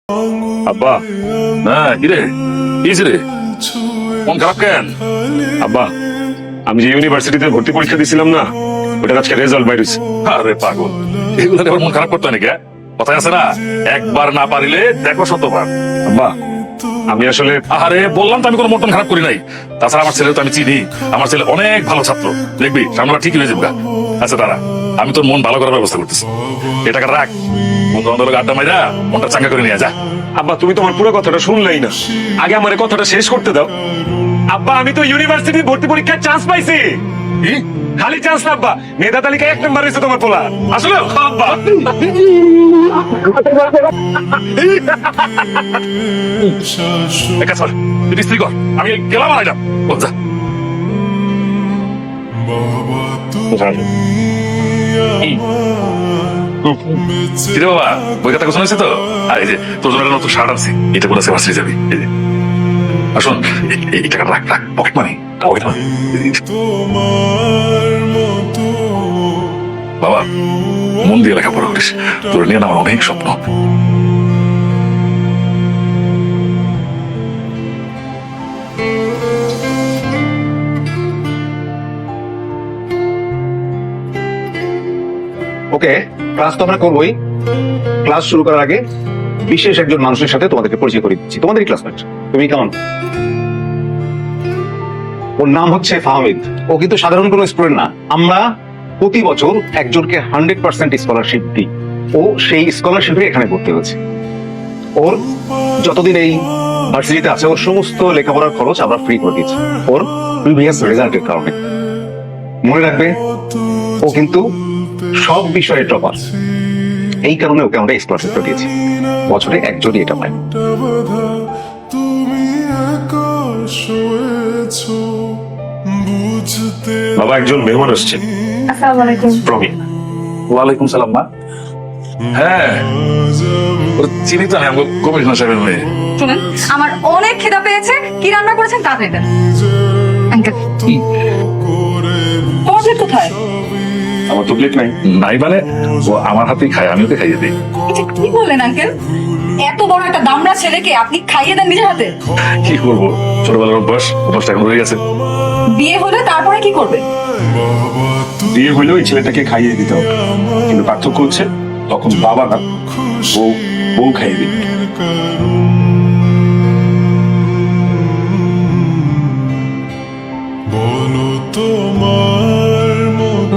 আব্বা, না কিরে রে মন খারাপ কেন? আব্বা, আমি যে ইউনিভার্সিটিতে ভর্তি পরীক্ষা দিছিলাম না, ওটার আজকে রেজাল্ট বাইর হইছে। আরে পাগল, এগুলো আবার মন খারাপ করতে নাকি? কথায় আছে না, একবার না পারিলে দেখো শতবার। আব্বা, আমি আসলে আরে বললাম তো আমি কোনো মন খারাপ করি নাই। তাছাড়া আমার ছেলে তো আমি চিনি, আমার ছেলে অনেক ভালো ছাত্র, দেখবি সামনে ঠিক হয়ে যাবে। আচ্ছা দাঁড়া, আমি তোর মন ভালো করার ব্যবস্থা করতেছি। এ টাকা রাখ, বন্ধু বান্ধবের আড্ডা মাইরা মনটা চাঙ্গা করে নিয়ে যা। আব্বা, তুমি তো আমার পুরো কথাটা শুনলাই না। আগে আমার এই কথাটা শেষ করতে দাও। আব্বা, আমি তো ইউনিভার্সিটি ভর্তি পরীক্ষার চান্স পাইছি। কি? খালি চান্স না আব্বা, মেধা তালিকায় 1 নম্বর হয়েছে তোমার পোলা। আসলে আব্বা, এক কাজ কর, তুই ইস্ত্রি কর, আমি গেলাম আর আইলাম। বল যা। কিরে বাবা, বই খাতা গোছানো হয়েছে তো? আর এই যে তোর জন্য একটা নতুন শার্ট আনছি, এটা পরে ভার্সিটি যাবি। এই যে আসুন, এই টাকা রাখ রাখ, পকেট মানি পকেট মানি। বাবা, মন দিয়ে লেখাপড়া করিস, তোর নিয়ে না আমার অনেক স্বপ্ন। ওকে, ক্লাস তো আমরা করবোই। ক্লাস শুরু করার আগে বিশেষ একজন মানুষের সাথে তোমাদেরকে পরিচয় করে দিচ্ছি। তোমাদেরই ক্লাসমেট। তুমি কেমন? ওর নাম হচ্ছে ফাহমিদ। ও কিন্তু সাধারণ কোনো স্টুডেন্ট না। আমরা প্রতি বছর একজনকে 100% স্কলারশিপ দিই। ও সেই স্কলারশিপে এখানে ভর্তি হয়েছে। ওর যতদিন এই ভার্সিটিতে আছে, ওর সমস্ত লেখাপড়ার খরচ আমরা ফ্রি করে দিচ্ছি, ওর প্রিভিয়াস রেজাল্টের কারণে। মনে রাখবে, ও কিন্তু সব বিষয়ে টপার। এই কারণে ওকে আমরা স্কলারশিপটা দিয়েছি। বছরে একজনই এটা পায়। বাবা, একজন মেহমান আসছে। আসসালামু আলাইকুম। প্রবীণ। ওয়ালাইকুম সালাম মা। হ্যাঁ, ওর চিনি তো, আমি কমিশনার সাহেবের মেয়ে। শুনেন, আমার অনেক খিদা পেয়েছে। কি রান্না করেছেন তাড়াতাড়ি দেন। আঙ্কেল, তোমার প্লেট কোথায়? আমার তো প্লেট নাই। নাই মানে, ও আমার হাতেই খায়, আমি ওকে খাইয়ে দিই। এটা কি বললেন আঙ্কেল? এত বড় একটা দামড়া ছেলেকে আপনি খাইয়ে দেন নিজের হাতে? কি করবো, ছোটবেলার অভ্যাসটা এখন রয়ে গেছে। বিয়ে হলে তারপরে কি করবে? বিয়ে হইলেও এই ছেলেটাকে খাইয়ে দিতে হবে, কিন্তু পার্থক্য হচ্ছে তখন বাবা না, বউ বউ খাইয়ে দিবে।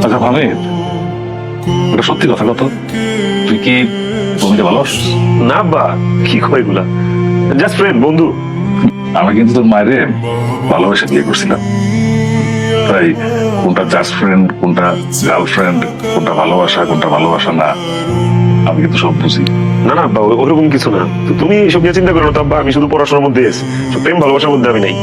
আচ্ছা ভাবে, ওটা সত্যি কথা কত? তুই কি তুমি ভালোবাসিস? না বা, কি কয় এগুলা? জাস্ট ফ্রেন্ড, বন্ধু। আমি কিন্তু তোর মায়ের ভালোবাসা বিয়ে করছিলাম। তাই কোনটা জাস্ট ফ্রেন্ড, কোনটা গার্লফ্রেন্ড, কোনটা ভালোবাসা না, আমি কিন্তু সব বুঝি। না না আব্বা, ওরকম কিছু না। তো তুমি এসব নিয়ে চিন্তা করো না তো আব্বা, আমি শুধু পড়াশোনার মধ্যে আছি। প্রেম ভালোবাসার মধ্যে আমি নাই।